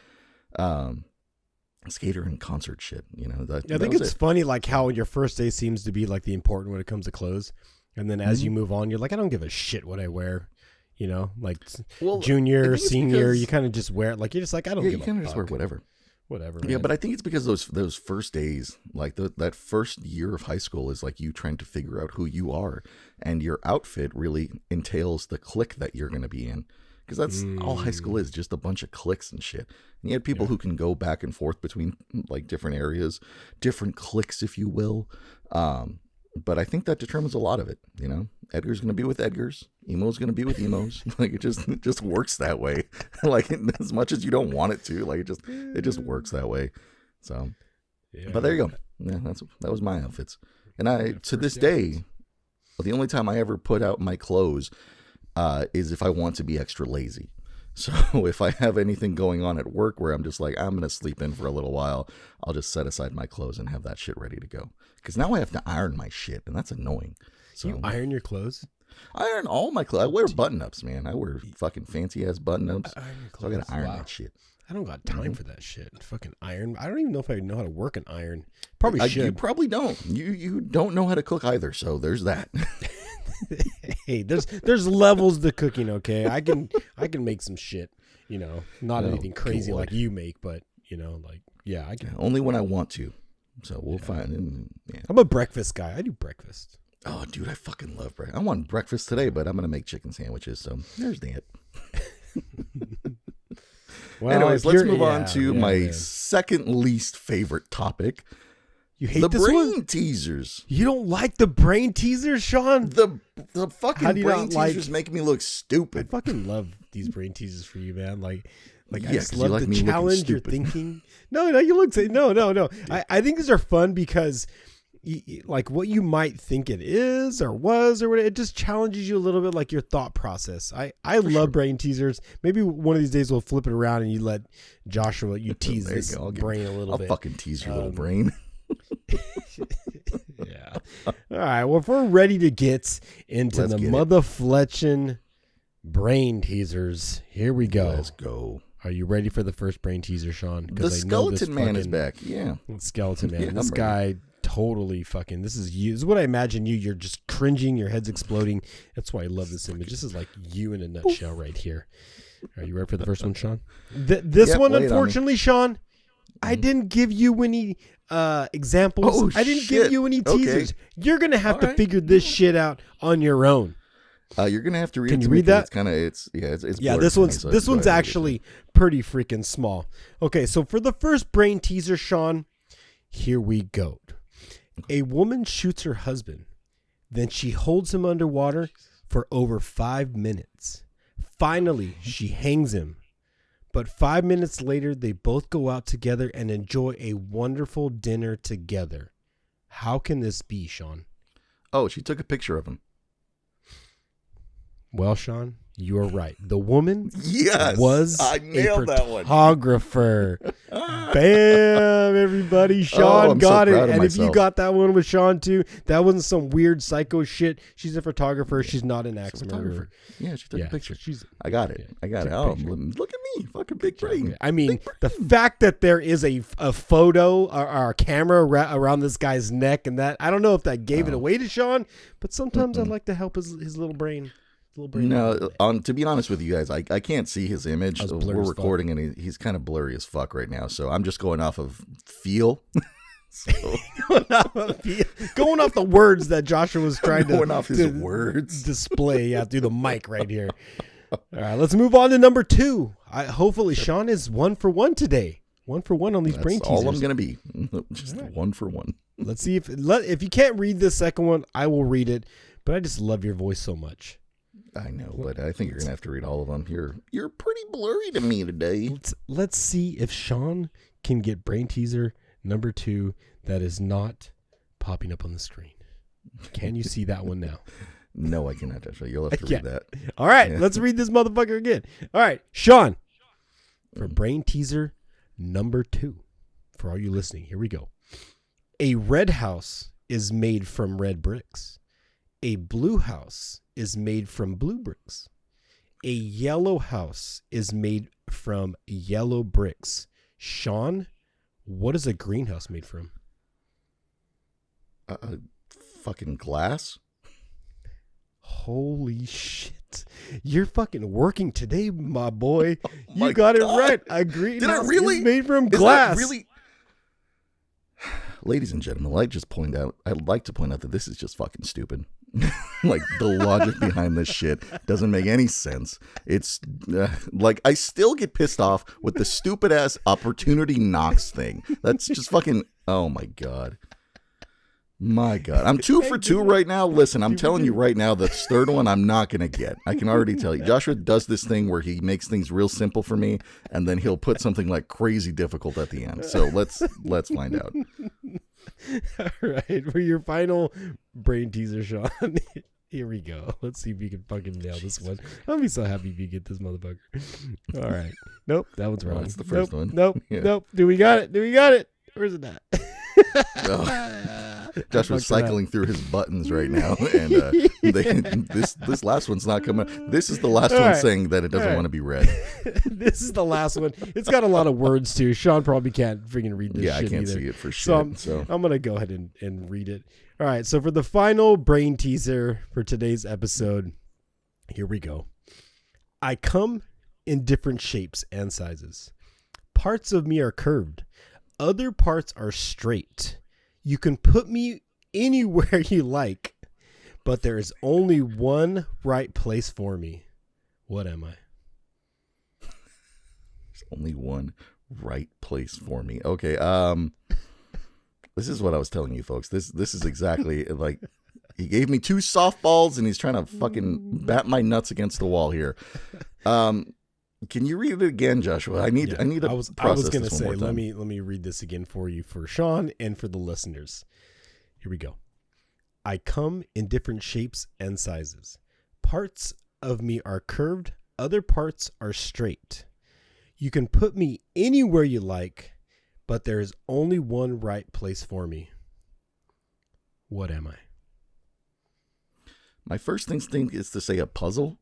Skater and concert shit, you know. I think it's funny, like how your first day seems to be like the important when it comes to clothes, and then as you move on, you're like, I don't give a shit what I wear, you know. Like junior, senior, you kind of just wear it. Like you're just like, I don't give a fuck. You kind of just wear whatever. Man. Yeah, but I think it's because those first days, like that first year of high school, is like you trying to figure out who you are, and your outfit really entails the clique that you're going to be in. Because that's all high school is, just a bunch of cliques and shit. And you had people who can go back and forth between like different areas, different cliques, if you will. But I think that determines a lot of it. You know, Edgar's going to be with Edgar's, Emo's going to be with Emo's. Like it just works that way. Like as much as you don't want it to, like it just works that way. So, but there you go. Yeah, that was my outfits. And to this day, the only time I ever put out my clothes is if I want to be extra lazy. So if I have anything going on at work where I'm just like, I'm going to sleep in for a little while, I'll just set aside my clothes and have that shit ready to go. Because now I have to iron my shit, and that's annoying. So you iron your clothes? I iron all my clothes. I wear button-ups, man. I wear fucking fancy-ass button-ups. So I got to iron that shit. I don't got time for that shit. Fucking iron. I don't even know if I know how to work an iron. Probably should. You probably don't. You don't know how to cook either, so there's that. Hey, there's levels to cooking, okay? I can make some shit, you know, not anything crazy like you make, but you know, like yeah, I can. Only when I want to. So we'll find. Yeah. I'm a breakfast guy. I do breakfast. Oh, dude, I fucking love breakfast. I want breakfast today, but I'm gonna make chicken sandwiches. So there's that. Well, anyways, let's move on to my second least favorite topic. You hate the this brain one? Teasers. You don't like the brain teasers, Sean? The fucking brain teasers make me look stupid. I fucking love these brain teasers for you, man. Like I just love the challenge you're thinking. No, you look. No. I think these are fun because, like, what you might think it is or was or whatever, it just challenges you a little bit, like your thought process. I love brain teasers. Maybe one of these days we'll flip it around and you let Joshua tease this brain a little bit. I'll fucking tease your little brain. Yeah. All right. Well, if we're ready to get into the motherfletching brain teasers, here we go. Let's go. Are you ready for the first brain teaser, Sean? The skeleton man is back. Yeah. Skeleton man. Yeah, this guy totally fucking, this is you. This is what I imagine you. You're just cringing. Your head's exploding. That's why I love this image. This is like you in a nutshell right here. Are you ready for the first one, Sean? This one, unfortunately, Sean, I didn't give you any examples. Oh, I didn't give you any teasers. Okay. You're going to have to figure this shit out on your own. You're gonna have to read. Can you read that? It's kind of it's This one's actually pretty freaking small. Okay, so for the first brain teaser, Sean, here we go. A woman shoots her husband, then she holds him underwater for over 5 minutes. Finally, she hangs him. But 5 minutes later, they both go out together and enjoy a wonderful dinner together. How can this be, Sean? Oh, she took a picture of him. Well, Sean, you are right. The woman was a photographer. That one. Bam, everybody. Sean got it. And if myself. you got that one with Sean, too, that wasn't some weird psycho shit. She's a photographer. She's not an axe murderer. Yeah, she took a picture. I got it. Oh, look at me. Fucking big brain. I mean, the fact that there is a photo or a camera around this guy's neck and that, I don't know if that gave it away to Sean, but sometimes I'd like to help his little brain. No, to be honest with you guys, I can't see his image. We're recording and he's kind of blurry as fuck right now. So I'm just going off of feel. Going off the words that Joshua was trying going off his words display through the mic right here. All right, let's move on to number 2. Hopefully Sean is 1 for 1 today. 1 for 1 on these brain teasers. All I'm gonna be just 1 for 1. Let's see if you can't read the second one, I will read it. But I just love your voice so much. I know, but I think you're gonna have to read all of them. You're pretty blurry to me today. Let's see if Sean can get brain teaser number 2 that is not popping up on the screen. Can you see that one now? No, I cannot. Actually, you'll have to read that. All right, let's read this motherfucker again. All right, Sean, for brain teaser number 2, for all you listening, here we go. A red house is made from red bricks. A blue house is made from blue bricks. A yellow house is made from yellow bricks. Sean, what is a greenhouse made from? Fucking glass. Holy shit. You're fucking working today, my boy. Oh you got it right. A greenhouse is made from glass. Really? Ladies and gentlemen, I'd like to point out that this is just fucking stupid. Like, the logic behind this shit doesn't make any sense. It's like, I still get pissed off with the stupid ass opportunity knocks thing. That's just fucking, oh my God. My God. I'm 2 for 2 right now. Listen, I'm telling you right now, the third one I'm not going to get. I can already tell you. Joshua does this thing where he makes things real simple for me, and then he'll put something like crazy difficult at the end. So let's find out. All right. For your final brain teaser, Sean. Here we go. Let's see if you can fucking nail this one. I'll be so happy if you get this motherfucker. All right. Nope. That one's wrong. That's the first one. Nope. Yeah. Nope. Do we got it? Where's it at? Joshua's cycling through his buttons right now, and this last one's not coming. This is the last one saying that it doesn't want to be read. This is the last one. It's got a lot of words too. Sean probably can't freaking read this. Yeah, shit I can't either. see it for sure. So I'm gonna go ahead and read it. All right. So for the final brain teaser for today's episode, here we go. I come in different shapes and sizes. Parts of me are curved. Other parts are straight. You can put me anywhere you like, but there is only one right place for me. What am I? There's only one right place for me. Okay. This is what I was telling you, folks. This is exactly like he gave me 2 softballs and he's trying to fucking bat my nuts against the wall here. Can you read it again, Joshua? I need to process I was gonna this say, one more time. let me read this again for you, for Sean and for the listeners. Here we go. I come in different shapes and sizes. Parts of me are curved, other parts are straight. You can put me anywhere you like, but there is only one right place for me. What am I? My first instinct is to say a puzzle.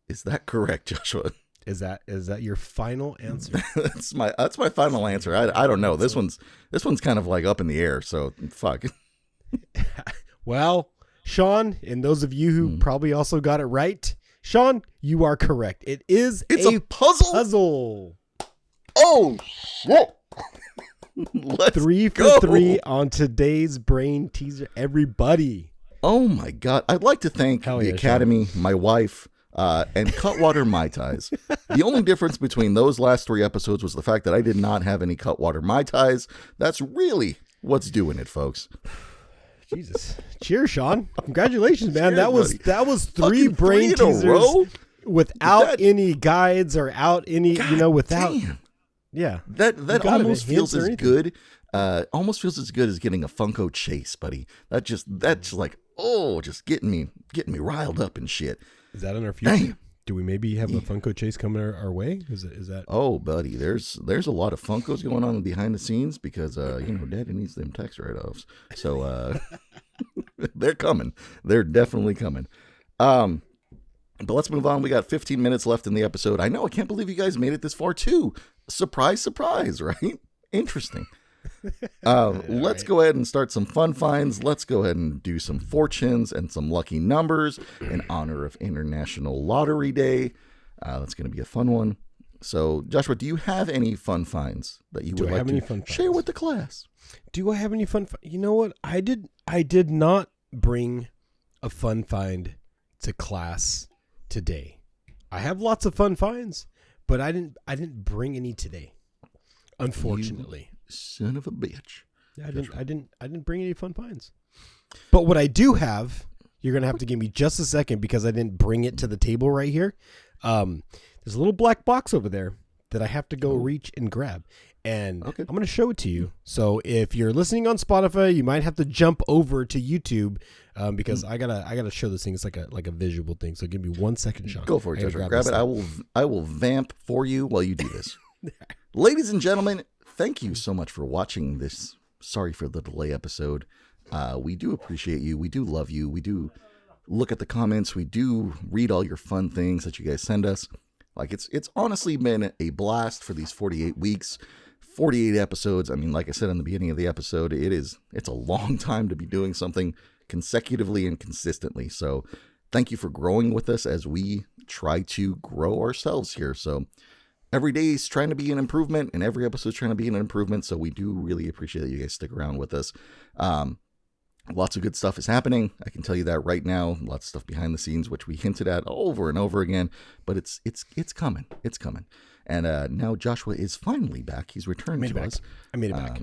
Is that correct, Joshua? Is that your final answer? That's my final answer. I don't know. This one's kind of like up in the air. So fuck. Well, Sean, and those of you who probably also got it right, Sean, you are correct. It's a puzzle. Oh shit. Let's 3 for 3 on today's brain teaser, everybody. Oh my God. I'd like to thank the Academy, Sean, my wife, and Cutwater Mai Tais. The only difference between those last 3 episodes was the fact that I did not have any Cutwater Mai Tais. That's really what's doing it, folks. Jesus. Cheers, Sean. Congratulations, man. Cheers, that was 3 brain teasers without any guides or out any, without. Damn. Yeah. That almost feels as good. Almost feels as good as getting a Funko Chase, buddy. That's just like, just getting me riled up and shit. Is that in our future? Damn. Do we maybe have a Funko Chase coming our way? Is that? Oh, buddy, there's a lot of Funkos going on behind the scenes because Daddy needs them tax write-offs. So they're coming. They're definitely coming. But let's move on. We got 15 minutes left in the episode. I know. I can't believe you guys made it this far too. Surprise, surprise, right? Interesting. Let's go ahead and start some fun finds. Let's go ahead and do some fortunes and some lucky numbers in honor of International Lottery Day. That's going to be a fun one. So, Joshua, do you have any fun finds that you would like to share with the class? Do I have any fun? You know what? I did not bring a fun find to class today. I have lots of fun finds, but I didn't bring any today. Unfortunately. Son of a bitch. I didn't bring any fun finds. But what I do have, you're gonna have to give me just a second because I didn't bring it to the table right here. There's a little black box over there that I have to go reach and grab. And I'm going to show it to you. So if you're listening on Spotify, you might have to jump over to YouTube because I gotta show this thing. It's like a visual thing. So give me 1 second, Sean. Go for it, Joshua. Grab it. I will vamp for you while you do this. Ladies and gentlemen, thank you so much for watching this Sorry for the Delay episode. We do appreciate you. We do love you. We do look at the comments. We do read all your fun things that you guys send us. Like it's honestly been a blast for these 48 weeks, 48 episodes. I mean, like I said in the beginning of the episode, it's a long time to be doing something consecutively and consistently. So thank you for growing with us as we try to grow ourselves here. So every day is trying to be an improvement, and every episode is trying to be an improvement. So we do really appreciate that you guys stick around with us. Lots of good stuff is happening. I can tell you that right now. Lots of stuff behind the scenes, which we hinted at over and over again. But it's coming. It's coming. And now Joshua is finally back. He's returned to us. I made it back.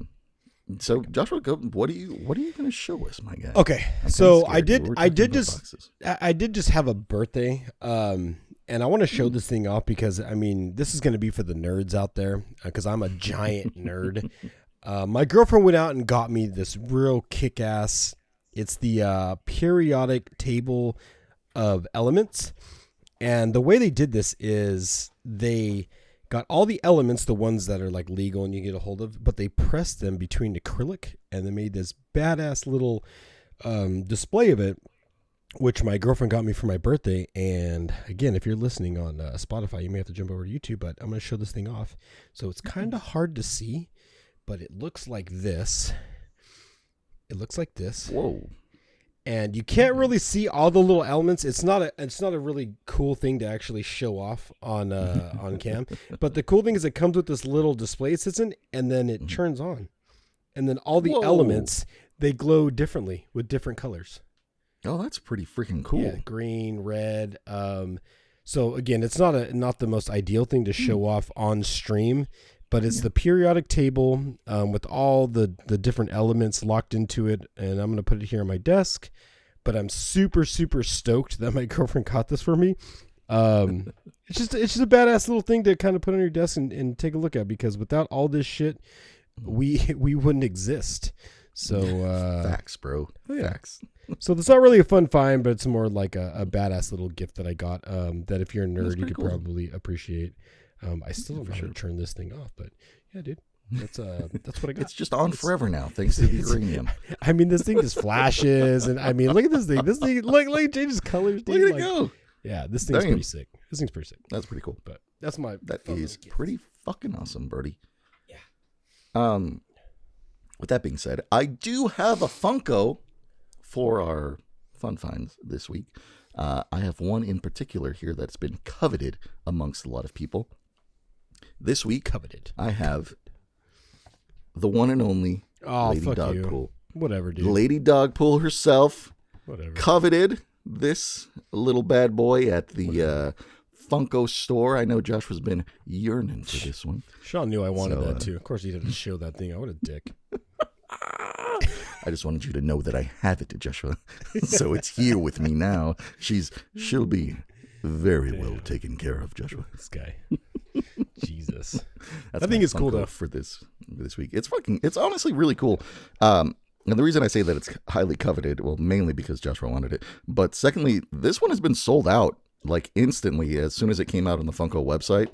So Joshua, what are you going to show us, my guy? Okay, so I did just have a birthday. And I want to show this thing off because, I mean, this is going to be for the nerds out there because I'm a giant nerd. My girlfriend went out and got me this real kick-ass. It's the periodic table of elements. And the way they did this is they got all the elements, the ones that are like legal and you get a hold of, but they pressed them between acrylic and they made this badass little display of it, which my girlfriend got me for my birthday. And again, if you're listening on Spotify, you may have to jump over to YouTube, but I'm going to show this thing off. So it's kind of hard to see, but it looks like this. It looks like this. Whoa. And you can't really see all the little elements. It's not a really cool thing to actually show off on cam. But the cool thing is it comes with this little display it sits in, and then it turns on. And then all the elements, they glow differently with different colors. Oh, that's pretty freaking cool. Yeah, green, red. So again, it's not the most ideal thing to show off on stream, but it's the periodic table with all the different elements locked into it, and I'm going to put it here on my desk. But I'm super, super stoked that my girlfriend got this for me. It's just a badass little thing to kind of put on your desk and take a look at, because without all this shit, we wouldn't exist. So facts, bro. Facts. So it's not really a fun find, but it's more like a badass little gift that I got. That if you're a nerd, you could probably appreciate. I still don't know how to turn this thing off, but yeah, dude, that's what I got. It's just on forever now, thanks to the uranium. I mean, this thing just flashes, and I mean, look at this thing. This thing, look, it changes colors. Dude. Look at it go. Yeah, this thing's pretty sick. That's pretty cool. But that's my. That is pretty fucking awesome, Birdie. Yeah. With that being said, I do have a Funko for our fun finds this week. I have one in particular here that's been coveted amongst a lot of people. This week, I have the one and only Lady Dogpool. Whatever, dude. Lady Dogpool herself. Whatever. Coveted this little bad boy at the Funko store. I know Josh has been yearning for this one. Sean knew I wanted that too. Of course, he'd have to show that thing. What a dick. I just wanted you to know that I have it, Joshua. So it's here with me now. She'll be very well taken care of, Joshua. This guy. Jesus. I think it's cool though for this week. It's honestly really cool. And the reason I say that it's highly coveted, well, mainly because Joshua wanted it, but secondly, this one has been sold out like instantly as soon as it came out on the Funko website.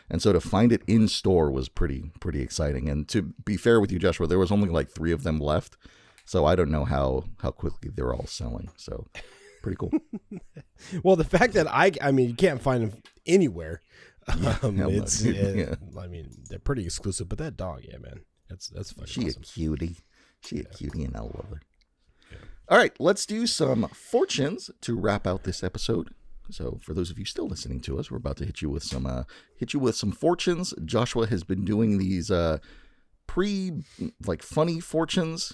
And so to find it in store was pretty exciting. And to be fair with you, Joshua, there was only like 3 of them left. So I don't know how quickly they're all selling. So pretty cool. Well, the fact that I mean, you can't find them anywhere. I mean, they're pretty exclusive, but that dog, yeah, man, that's fucking She awesome. a cutie. She a cutie, and I love her. Yeah. All right, let's do some fortunes to wrap out this episode. So for those of you still listening to us, we're about to hit you with some fortunes. Joshua has been doing these funny fortunes,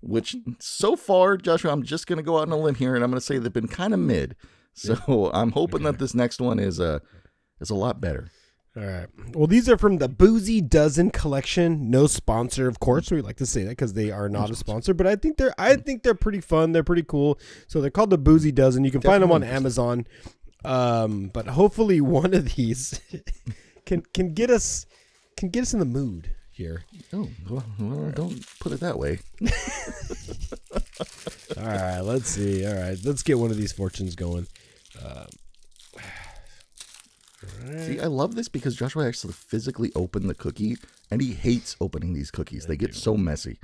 which so far, Joshua, I'm just gonna go out on a limb here, and I'm gonna say they've been kind of mid. So I'm hoping that this next one is a lot better. All right. Well, these are from the Boozy Dozen collection. No sponsor, of course. We like to say that because they are not a sponsor, but I think they're pretty fun. They're pretty cool. So they're called the Boozy Dozen. You can find them on Amazon. But hopefully one of these can get us in the mood here. Oh, well, don't put it that way. All right, let's see. All right, let's get one of these fortunes going. See, I love this because Joshua actually physically opened the cookie, and he hates opening these cookies. They get so messy.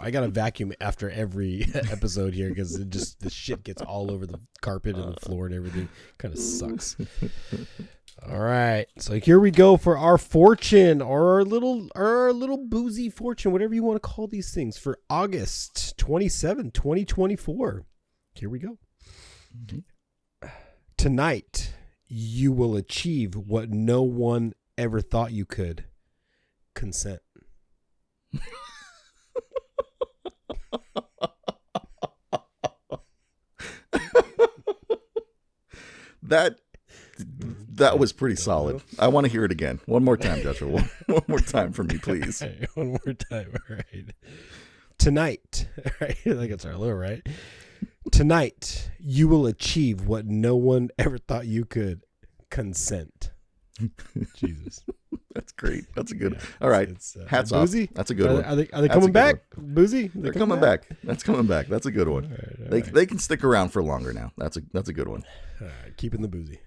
I got to vacuum after every episode here because the shit gets all over the carpet and the floor and everything. Kind of sucks. All right, so here we go for our fortune, or our little boozy fortune, whatever you want to call these things, for August 27, 2024. Here we go. Mm-hmm. Tonight, you will achieve what no one ever thought you could. Consent. That was pretty solid. I want to hear it again. One more time, Joshua. One more time for me, please. Right, one more time. All right. Tonight, right? I think it's our little, right? Tonight, you will achieve what no one ever thought you could. Consent. Jesus. That's great. That's a good. All right. Hats off. Boozy? That's a good one. Are they coming back? Boozy? They're coming back. That's coming back. That's a good one. All right. They can stick around for longer now. That's a good one. All right. Keeping the boozy.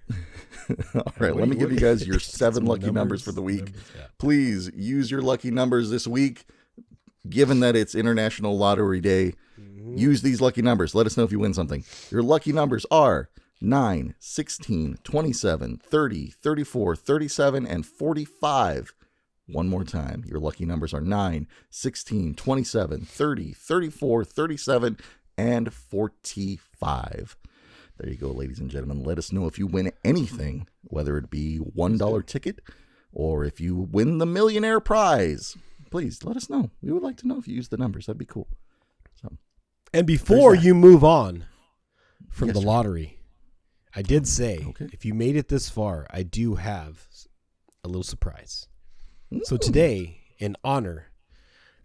All right. Let me give you guys your 7 lucky numbers for the week. Yeah. Please use your lucky numbers this week. Given that it's International Lottery Day, use these lucky numbers. Let us know if you win something. Your lucky numbers are 9, 16, 27, 30, 34, 37, and 45. One more time. Your lucky numbers are 9, 16, 27, 30, 34, 37, and 45. There you go, ladies and gentlemen. Let us know if you win anything, whether it be $1 ticket or if you win the millionaire prize. Please let us know. We would like to know if you use the numbers. That'd be cool. So, and before you move on from the lottery, I did say, if you made it this far, I do have a little surprise. Ooh. So today, in honor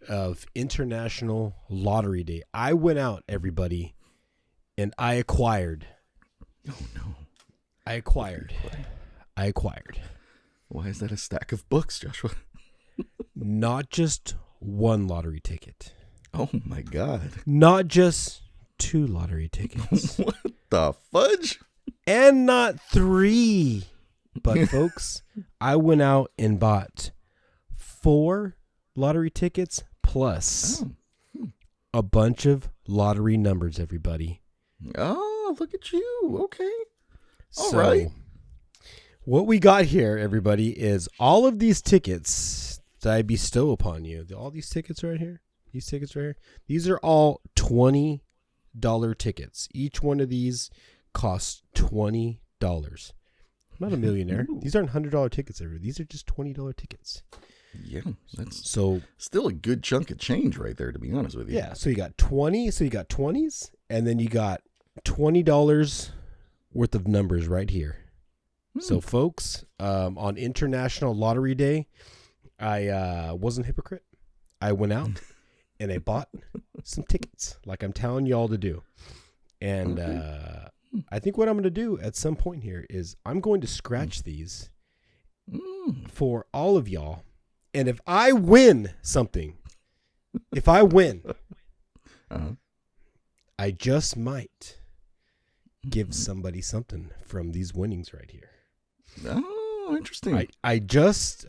of International Lottery Day, I went out, everybody, and I acquired. Oh, no. I acquired. Why is that a stack of books, Joshua? Not just one lottery ticket. Oh, my God. Not just 2 lottery tickets. What the fudge? And not 3. But, folks, I went out and bought 4 lottery tickets plus a bunch of lottery numbers, everybody. Oh, look at you. Okay. All right. What we got here, everybody, is all of these tickets that I bestow upon you. All these tickets right here. These are all $20 tickets. Each one of these costs $20. I'm not a millionaire. Ooh. These aren't $100 tickets, everybody. These are just $20 tickets. Yeah, that's so still a good chunk of change right there, to be honest with you. Yeah, so you got 20, so you got 20s, and then you got $20 worth of numbers right here. So, folks, on International Lottery Day, I wasn't a hypocrite. I went out and I bought some tickets, like I'm telling y'all to do. And I think what I'm going to do at some point here is I'm going to scratch these for all of y'all. And if I win something, I just might give somebody something from these winnings right here. Oh, interesting. I just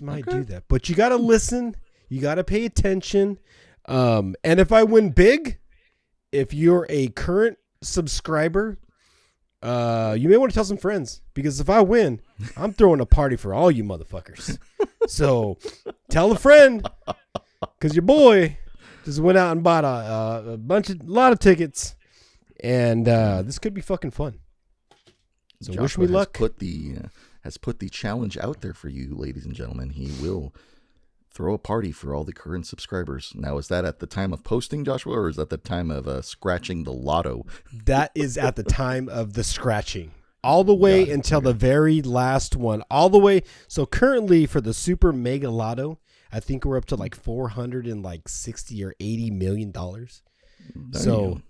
might do that. But you got to listen. You got to pay attention. And if I win big, if you're a current subscriber, you may want to tell some friends, because if I win, I'm throwing a party for all you motherfuckers. So tell a friend, because your boy just went out and bought a lot of tickets, and this could be fucking fun. So Joshua wish me luck. Has put the challenge out there for you, ladies and gentlemen. He will throw a party for all the current subscribers. Now, is that at the time of posting, Joshua, or is that the time of scratching the lotto? That is at the time of the scratching. All the way until the very last one. All the way. So currently for the Super Mega Lotto, I think we're up to like $460 or $80 million. So,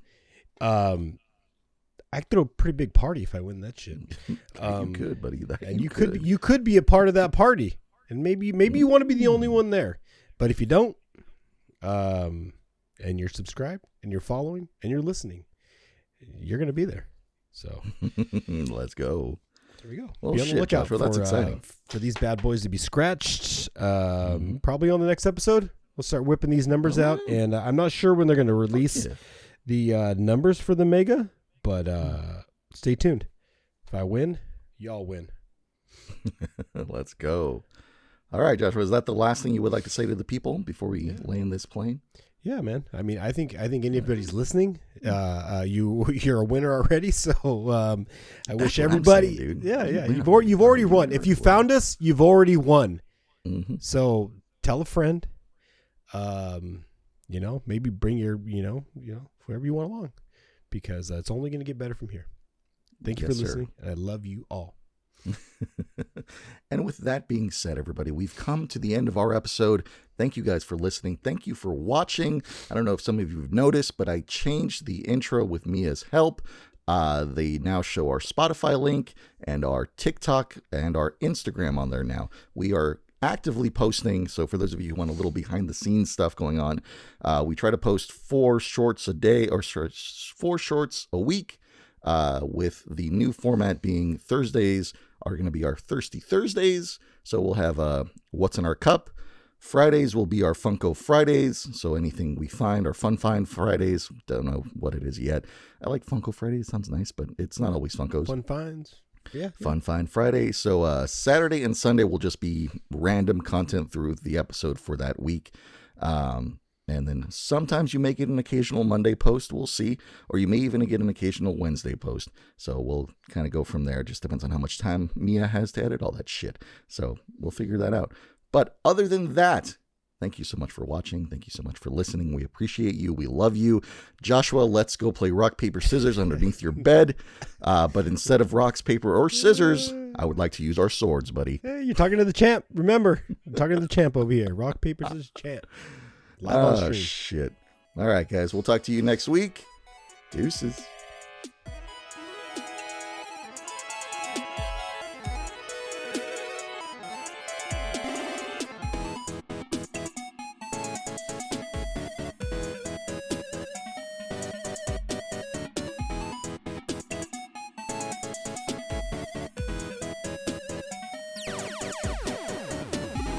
I could throw a pretty big party if I win that shit. You could, buddy. And you could be a part of that party, and maybe you want to be the only one there. But if you don't, and you're subscribed and you're following and you're listening, you're gonna be there. So let's go. There we go. Well, be on the lookout that's exciting for these bad boys to be scratched. Probably on the next episode, we'll start whipping these numbers out, and I'm not sure when they're going to release the numbers for the Mega. But stay tuned. If I win, y'all win. Let's go. All right, Joshua, is that the last thing you would like to say to the people before we land this plane? Yeah, man. I mean, I think anybody's listening. You're a winner already. So I wish everybody. Saying, dude. Yeah. You've already won. If you found us, you've already won. Mm-hmm. So tell a friend. Maybe bring your whoever you want along. Because it's only going to get better from here. Thank you for listening. And I love you all. And with that being said, everybody, we've come to the end of our episode. Thank you guys for listening. Thank you for watching. I don't know if some of you have noticed, but I changed the intro with Mia's help. They now show our Spotify link and our TikTok and our Instagram on there now. We are actively posting, so for those of you who want a little behind the scenes stuff going on, we try to post 4 shorts a day, or 4 shorts a week, with the new format being Thursdays are going to be our Thirsty Thursdays, so we'll have What's in Our Cup. Fridays will be our Funko Fridays, so anything we find, our Fun Find Fridays. Don't know what it is yet. I like Funko Fridays, sounds nice, but it's not always Funkos. Fun Finds. Yeah. Fun Find Friday. So Saturday and Sunday will just be random content through the episode for that week. And then sometimes you may get an occasional Monday post. We'll see. Or you may even get an occasional Wednesday post. So we'll kind of go from there. It just depends on how much time Mia has to edit all that shit. So we'll figure that out. But other than that, thank you so much for watching. Thank you so much for listening. We appreciate you. We love you. Joshua, let's go play rock, paper, scissors underneath your bed. But instead of rocks, paper, or scissors, I would like to use our swords, buddy. Hey, you're talking to the champ. Remember, I'm talking to the champ over here. Rock, paper, scissors, champ. Live on stream. Shit. All right, guys. We'll talk to you next week. Deuces.